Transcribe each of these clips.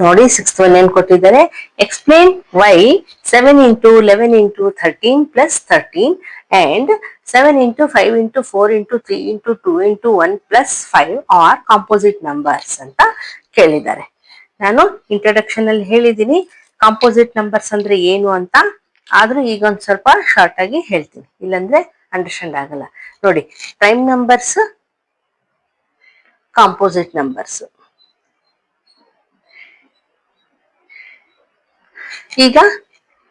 ನೋಡಿ 6th one ಏನ್ ಕೊಟ್ಟಿದ್ದಾರೆ, explain Y 7 into 11 into 13 plus 13 and 7 into 5 into 4 into 3 into 2 into 1 plus 5 are composite numbers ಅಂತ ಕೇಳಿದ್ದಾರೆ. ನಾನು ಇಂಟ್ರೊಡಕ್ಷನ್ ಅಲ್ಲಿ ಹೇಳಿದ್ದೀನಿ ಕಾಂಪೋಸಿಟ್ ನಂಬರ್ಸ್ ಅಂದ್ರೆ ಏನು ಅಂತ, ಆದ್ರೂ ಈಗ ಒಂದ್ ಸ್ವಲ್ಪ ಶಾರ್ಟ್ ಆಗಿ ಹೇಳ್ತೀನಿ, ಇಲ್ಲಾಂದ್ರೆ ಅಂಡರ್ಸ್ಟ್ಯಾಂಡ್ ಆಗಲ್ಲ. ನೋಡಿ, ಪ್ರೈಮ್ ನಂಬರ್ಸ್, ಕಾಂಪೋಸಿಟ್ ನಂಬರ್ಸ್. ಈಗ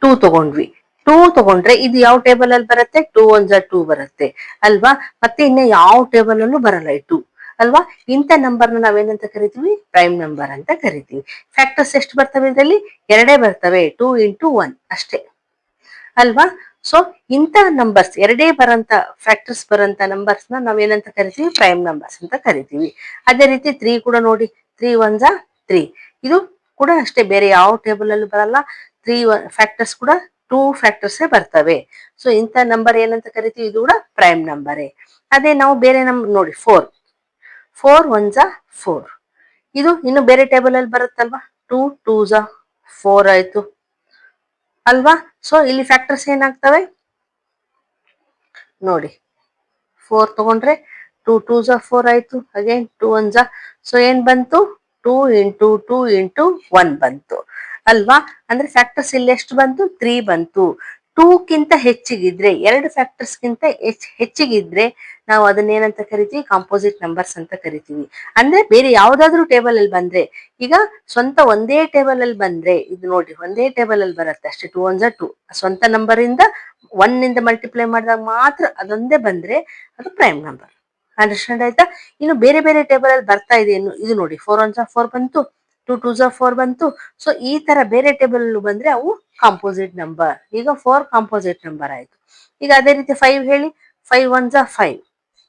2 ತಗೊಂಡ್ವಿ, 2 ತಗೊಂಡ್ರೆ ಇದು ಯಾವ ಟೇಬಲ್ ಅಲ್ಲಿ ಬರುತ್ತೆ, 2 1 2 ಬರುತ್ತೆ ಅಲ್ವಾ, ಮತ್ತೆ ಇನ್ನ ಯಾವ ಟೇಬಲ್ ಅಲ್ಲೂ ಬರಲ್ಲ ಈ 2 ಅಲ್ವಾ. ಇಂಥ ನಂಬರ್ನ ನಾವೇನಂತ ಕರಿತೀವಿ, ಪ್ರೈಮ್ ನಂಬರ್ ಅಂತ ಕರಿತೀವಿ. ಫ್ಯಾಕ್ಟರ್ಸ್ ಎಷ್ಟು ಬರ್ತವೆ ಇದರಲ್ಲಿ, ಎರಡೇ ಬರ್ತವೆ, 2 into 1 ಅಷ್ಟೇ ಅಲ್ವಾ. ಸೊ ಇಂಥ ನಂಬರ್ಸ್, ಎರಡೇ ಬರಂತ ಫ್ಯಾಕ್ಟರ್ಸ್ ಬರಂತ ನಂಬರ್ಸ್ ನ ನಾವೇನಂತ ಕರಿತೀವಿ, ಪ್ರೈಮ್ ನಂಬರ್ಸ್ ಅಂತ ಕರಿತೀವಿ. ಅದೇ ರೀತಿ 3 ಕೂಡ ನೋಡಿ, 3 1 3, ಇದು ಕೂಡ ಅಷ್ಟೇ, ಬೇರೆ ಯಾವ ಟೇಬಲ್ ಅಲ್ಲೂ ಬರಲ್ಲ. 3 ಫ್ಯಾಕ್ಟರ್ಸ್ ಕೂಡ 2 ಫ್ಯಾಕ್ಟರ್ಸ್ ಬರ್ತವೆ. ಸೊ ಇಂಥ ನಂಬರ್ ಏನಂತ ಕರಿತೀವಿ, ಇದು ಕೂಡ ಪ್ರೈಮ್ ನಂಬರೇ. ಅದೇ ನಾವು ಬೇರೆ ನಂಬರ್ ನೋಡಿ, 4 1 4, ಇದು ಇನ್ನು ಬೇರೆ ಟೇಬಲ್ ಅಲ್ಲಿ ಬರುತ್ತಲ್ವಾ, 2 2 4 ಆಯ್ತು ಅಲ್ವಾ. ಸೊ ಇಲ್ಲಿ ಫ್ಯಾಕ್ಟರ್ಸ್ ಏನಾಗ್ತವೆ ನೋಡಿ, 4 ತಗೊಂಡ್ರೆ 2 2 4 ಆಯ್ತು, ಅಗೇನ್ 2 1 ಸೊ ಏನ್ ಬಂತು, 2 into 2 into 1 ಬಂತು ಅಲ್ವಾ. ಅಂದ್ರೆ ಫ್ಯಾಕ್ಟರ್ಸ್ ಇಲ್ಲಿ ಎಷ್ಟು ಬಂತು, 3 ಬಂತು. 2 ಗಿಂತ ಹೆಚ್ಚಿಗಿದ್ರೆ, ಎರಡು ಫ್ಯಾಕ್ಟರ್ಸ್ ಗಿಂತ ಹೆಚ್ಚಿಗಿದ್ರೆ ನಾವು ಅದನ್ನೇನಂತ ಕರಿತೀವಿ, ಕಾಂಪೋಸಿಟ್ ನಂಬರ್ಸ್ ಅಂತ ಕರಿತೀವಿ. ಅಂದ್ರೆ ಬೇರೆ ಯಾವ್ದಾದ್ರು ಟೇಬಲ್ ಅಲ್ಲಿ ಬಂದ್ರೆ, ಈಗ ಸ್ವಂತ ಒಂದೇ ಟೇಬಲ್ ಅಲ್ಲಿ ಬಂದ್ರೆ, ಇದು ನೋಡಿ ಒಂದೇ ಟೇಬಲ್ ಅಲ್ಲಿ ಬರುತ್ತೆ ಅಷ್ಟೇ, 2 1 2, ಸ್ವಂತ ನಂಬರ್ ಇಂದ 1 ಇಂದ ಮಲ್ಟಿಪ್ಲೈ ಮಾಡಿದಾಗ ಮಾತ್ರ ಅದೊಂದೇ ಬಂದ್ರೆ ಅದು ಪ್ರೈಮ್ ನಂಬರ್. ಅಂಡರ್ಸ್ಟ್ಯಾಂಡ್ ಆಯ್ತಾ. ಇನ್ನು ಬೇರೆ ಬೇರೆ ಟೇಬಲ್ ಅಲ್ಲಿ ಬರ್ತಾ ಇದೆ, ಇದು ನೋಡಿ 4 1 4 ಬಂತು, 2 2 4 ಬಂತು. ಸೊ ಈ ತರ ಬೇರೆ ಟೇಬಲ್ ಬಂದ್ರೆ ಅವು ಕಾಂಪೋಸಿಟ್ ನಂಬರ್. ಈಗ 4 ಕಾಂಪೋಸಿಟ್ ನಂಬರ್ ಆಯ್ತು. ಈಗ ಅದೇ ರೀತಿ 5 ಹೇಳಿ, 5 1 5,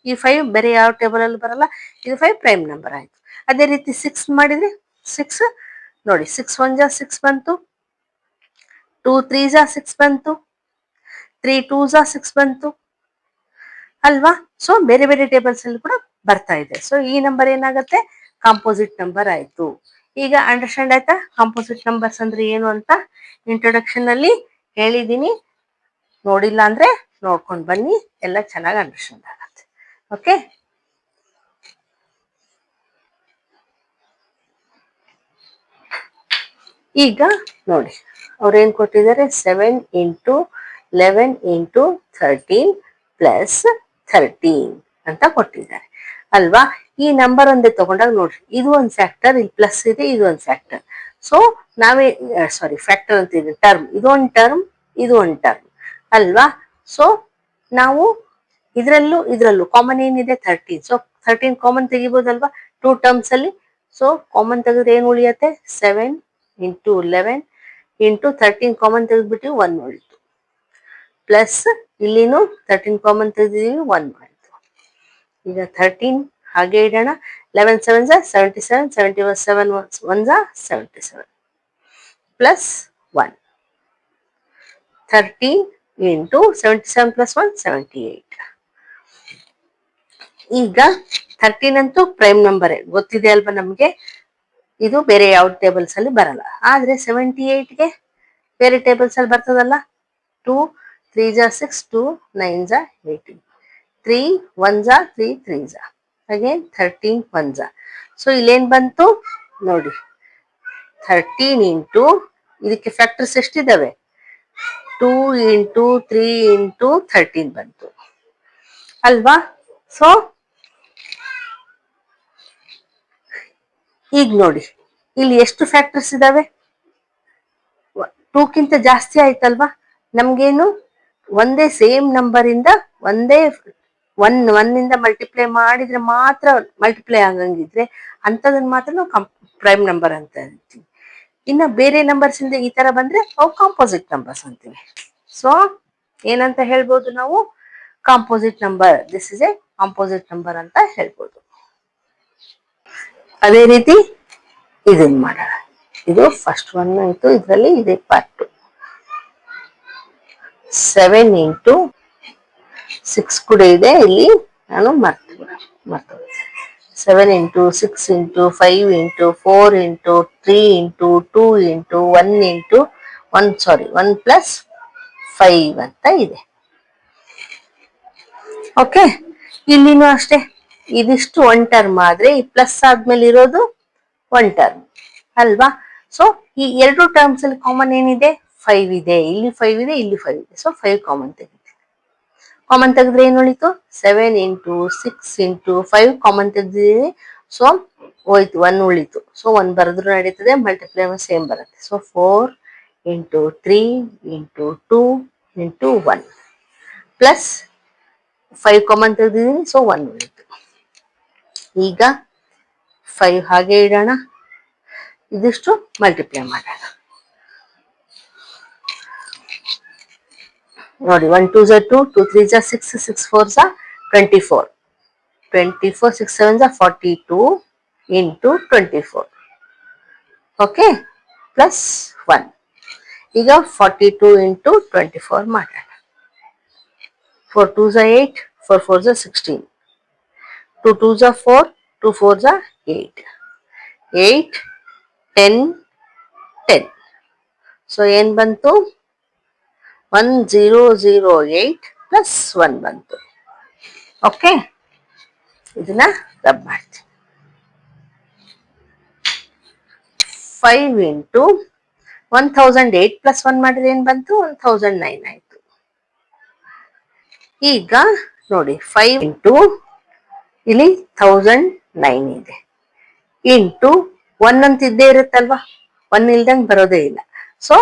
ಈ 5 ಬೇರೆ ಯಾವ ಟೇಬಲ್ ಅಲ್ಲಿ ಬರಲ್ಲ, ಇದು 5 ಪ್ರೈಮ್ ನಂಬರ್ ಆಯ್ತು. ಅದೇ ರೀತಿ 6 ಮಾಡಿದ್ರೆ 6 ನೋಡಿ, 6 1 6 ಬಂತು, 2 3 6 ಬಂತು, 3 2 6 ಬಂತು ಅಲ್ವಾ. ಸೊ ಬೇರೆ ಬೇರೆ ಟೇಬಲ್ಸ್ ಅಲ್ಲಿ ಕೂಡ ಬರ್ತಾ ಇದೆ. ಸೊ ಈ ನಂಬರ್ ಏನಾಗುತ್ತೆ, ಕಾಂಪೋಸಿಟ್ ನಂಬರ್ ಆಯ್ತು. ಈಗ ಅಂಡರ್ಸ್ಟ್ಯಾಂಡ್ ಆಯ್ತಾ ಕಾಂಪೋಸಿಟ್ ನಂಬರ್ಸ್ ಅಂದ್ರೆ ಏನು ಅಂತ. ಇಂಟ್ರೊಡಕ್ಷನ್ ಅಲ್ಲಿ ಹೇಳಿದೀನಿ, ನೋಡಿಲ್ಲ ಅಂದ್ರೆ ನೋಡ್ಕೊಂಡು ಬನ್ನಿ, ಎಲ್ಲ ಚೆನ್ನಾಗಿ ಅಂಡರ್ಸ್ಟ್ಯಾಂಡ್ ಆಗತ್ತೆ. ಓಕೆ, ಈಗ ನೋಡಿ ಅವ್ರೇನ್ ಕೊಟ್ಟಿದ್ದಾರೆ, 7 into 11 into 13 plus 13 ಅಂತ ಕೊಟ್ಟಿದ್ದಾರೆ ಅಲ್ವಾ. ಈ ನಂಬರ್ ಒಂದೇ ತಗೊಂಡಾಗ ನೋಡ್ರಿ, ಇದು ಒಂದು ಫ್ಯಾಕ್ಟರ್, ಇಲ್ಲಿ ಪ್ಲಸ್ ಇದೆ, ಇದು ಒಂದು ಫ್ಯಾಕ್ಟರ್. ಸೊ ನಾವೇ ಫ್ಯಾಕ್ಟರ್ ಅಂತ ಇದೆ, ಟರ್ಮ್, ಇದು ಒಂದು ಟರ್ಮ್, ಇದು ಒಂದು ಟರ್ಮ್ ಅಲ್ವಾ. ಸೊ ನಾವು ಇದ್ರಲ್ಲೂ ಕಾಮನ್ ಏನಿದೆ, 13. ಸೊ 13 ಕಾಮನ್ ತೆಗಿಬೋದಲ್ವಾ 2 ಟರ್ಮ್ಸ್ ಅಲ್ಲಿ. ಸೊ ಕಾಮನ್ ತೆಗೆದ್ರೆ ಏನ್ ಉಳಿಯತ್ತೆ, 7 into 11 into 13 ಕಾಮನ್ ತೆಗೆದ್ಬಿಟ್ಟು 1 ಉಳಿತು, ಪ್ಲಸ್ ಇಲ್ಲಿನೂ 13 ಕಾಮನ್ ತೆಗೆದಿದ್ದೀವಿ, 1 ಉಳಿತು. ಈಗ 13 ಹಾಗೆ ಇಡೋಣ, 11 7 77, 77 1 77 ಪ್ಲಸ್ 1, 13 into 77 plus 1 78. ಈಗ 13 ಅಂತೂ ಪ್ರೈಮ್ ನಂಬರೇ, ಗೊತ್ತಿದೆ ಅಲ್ವಾ ನಮ್ಗೆ, ಇದು ಬೇರೆ ಯಾವ ಟೇಬಲ್ಸ್ ಅಲ್ಲಿ ಬರಲ್ಲ. ಆದ್ರೆ 78ಗೆ ಬೇರೆ ಟೇಬಲ್ಸ್ ಅಲ್ಲಿ ಬರ್ತದಲ್ಲ, 2 3 6, 2 9 18, 3 1 3 3 ಅಗೇನ್ 13 1. ಸೊ ಇಲ್ಲೇನ್ ಬಂತು ನೋಡಿ, 13 into ಇದಕ್ಕೆ ಫ್ಯಾಕ್ಟರ್ಸ್ ಎಷ್ಟಿದಾವೆ, 2 into 3 into 13 ಬಂತು ಅಲ್ವಾ. ಸೊ ಈಗ ನೋಡಿ, ಇಲ್ಲಿ ಎಷ್ಟು ಫ್ಯಾಕ್ಟರ್ಸ್ ಇದಾವೆ, 2 ಗಿಂತ ಜಾಸ್ತಿ ಆಯ್ತಲ್ವಾ. ನಮ್ಗೇನು ಒಂದೇ ಸೇಮ್ ನಂಬರ್ ಇಂದ ಒಂದೇ 1 ಇಂದ ಮಲ್ಟಿಪ್ಲೈ ಮಾಡಿದ್ರೆ ಮಾತ್ರ ಮಲ್ಟಿಪ್ಲೈ ಆಗಂಗಿದ್ರೆ ಅಂತದನ್ನ ಮಾತ್ರ ನಾವು ಪ್ರೈಮ್ ನಂಬರ್ ಅಂತ ಅಂತೀವಿ. ಇನ್ನ ಬೇರೆ ನಂಬರ್ಸ್ ಇಂದ ಈ ತರ ಬಂದ್ರೆ ಅವು ಕಾಂಪೋಸಿಟ್ ನಂಬರ್ಸ್ ಅಂತೀವಿ. ಸೊ ಏನಂತ ಹೇಳ್ಬೋದು ನಾವು, composite number, this is A composite number ಅಂತ ಹೇಳ್ಬೋದು. ಅದೇ ರೀತಿ ಇದನ್ ಮಾಡೋಣ, ಇದು ಫಸ್ಟ್ ಒನ್ ಆಯ್ತು, ಇದರಲ್ಲಿ ಇದೆ ಪಾರ್ಟ್ 2. 7 into 6 ಕೂಡ ಇದೆ, ಇಲ್ಲಿ ನಾನು ಮರ್ತೋದೆ. 7 into 6 into 5 into 4 into 3 into 2 into 1 into 1 ಸಾರಿ 1 ಪ್ಲಸ್ 5 ಅಂತ ಇದೆ. ಓಕೆ, ಇಲ್ಲಿನೂ ಅಷ್ಟೇ, ಇದಿಷ್ಟು ಒನ್ ಟರ್ಮ್ ಆದ್ರೆ ಈ ಪ್ಲಸ್ ಆದ್ಮೇಲೆ ಇರೋದು ಒನ್ ಟರ್ಮ್ ಅಲ್ವಾ. ಸೊ ಈ ಎರಡು ಟರ್ಮ್ಸ್ ಅಲ್ಲಿ ಕಾಮನ್ ಏನಿದೆ, 5 ಇದೆ, ಇಲ್ಲಿ 5 ಇದೆ, ಇಲ್ಲಿ 5 ಇದೆ. ಸೊ 5 ಕಾಮನ್ ತೆಗಿತೀನಿ. ಕಾಮನ್ ತೆಗೆದ್ರೆ ಏನು ಉಳಿತು, 7 into 6 into 5 ಕಾಮನ್ ತೆಗೆದಿದ್ದೀನಿ. ಸೊ ಹೋಯ್ತು, 1 ಉಳಿತು. ಸೊ 1 ಬರೆದ್ರು ನಡೀತದೆ, ಮಲ್ಟಿಪ್ಲೈ ಸೇಮ್ ಬರುತ್ತೆ. So 4 into 3 into 2 into 1 plus 5 common ತೆಗೆದಿದ್ದೀನಿ. ಸೊ 1 ಉಳಿತು. ಈಗ 5 ಹಾಗೆ ಇಡೋಣ, ಇದಿಷ್ಟು ಮಲ್ಟಿಪ್ಲೈ ಮಾಡೋಣ. ನೋಡಿ, 1 2 2, 2 3 6, 6 4 24, 24 6 7 42 into 24. Okay, plus 1. ಈಗ 42 into 24 ಮಾಡೋಣ. 4 2 8, 4 4 16, 2 2 4, 2 4 8, 8 10 10. ಸೊ ಏನ್ ಬಂತು, 1008 ಪ್ಲಸ್ 1 ಬಂತು. ಓಕೆ, ಇದನ್ನ ರಬ್ ಮಾಡ್ತೀನಿ. 5 into 1008 ಪ್ಲಸ್ 1 ಮಾಡಿದ್ರೆ ಏನ್ ಬಂತು, 1009 ಆಯ್ತು. ಈಗ ನೋಡಿ, 5 into ಇಲ್ಲಿ 1009 ಇದೆ, ಇಂಟು 1 ಅಂತ ಇದ್ದೇ ಇರುತ್ತಲ್ವಾ, 1 ಇಲ್ದಂಗ್ ಬರೋದೇ ಇಲ್ಲ. ಸೊ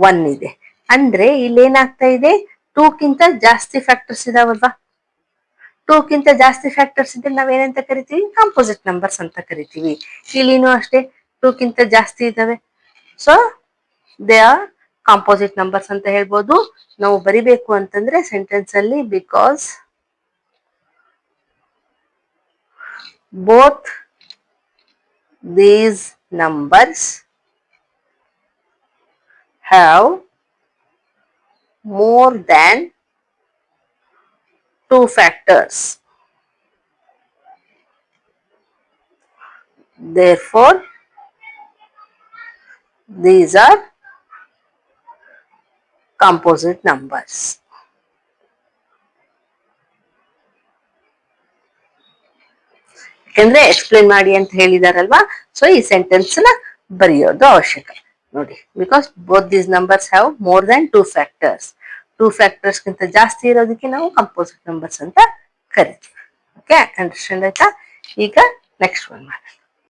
1 ಇದೆ ಅಂದ್ರೆ ಇಲ್ಲಿ ಏನಾಗ್ತಾ ಇದೆ, 2ಕ್ಕಿಂತ ಜಾಸ್ತಿ ಫ್ಯಾಕ್ಟರ್ಸ್ ಇದಾವಲ್ವಾ. 2ಕ್ಕಿಂತ ಜಾಸ್ತಿ ಫ್ಯಾಕ್ಟರ್ಸ್ ಇದ್ರೆ ನಾವೇನಂತ ಕರಿತೀವಿ, ಕಾಂಪೋಸಿಟ್ ನಂಬರ್ಸ್ ಅಂತ ಕರಿತೀವಿ. ಇಲ್ಲಿನೂ ಅಷ್ಟೇ, 2ಕ್ಕಿಂತ ಜಾಸ್ತಿ ಇದಾವೆ. So they are composite numbers ಅಂತ ಹೇಳ್ಬೋದು. ನಾವು ಬರಿಬೇಕು ಅಂತಂದ್ರೆ ಸೆಂಟೆನ್ಸ್ ಅಲ್ಲಿ, because both these numbers have more than 2 factors. Therefore, these are composite numbers. ಯಾಕಂದ್ರೆ ಎಕ್ಸ್ಪ್ಲೇನ್ ಮಾಡಿ ಅಂತ ಹೇಳಿದಾರಲ್ವಾ, ಸೊ ಈ ಸೆಂಟೆನ್ಸ್ ನ ಬರೆಯೋದು ಅವಶ್ಯಕ. ನೋಡಿ, because both these numbers have more than 2 factors. 2 factors ಗಿಂತ ಜಾಸ್ತಿ ಇರೋದಕ್ಕೆ ನಾವು ಕಂಪೋಸಿಟ್ ನಂಬರ್ಸ್ ಅಂತ ಕರಿತೀವಿ. ಓಕೆ, ಅಂಡರ್ಸ್ಟ್ಯಾಂಡ್ ಆಯ್ತಾ? ಈಗ ನೆಕ್ಸ್ಟ್ ಒನ್ ಮಾಡೋಣ.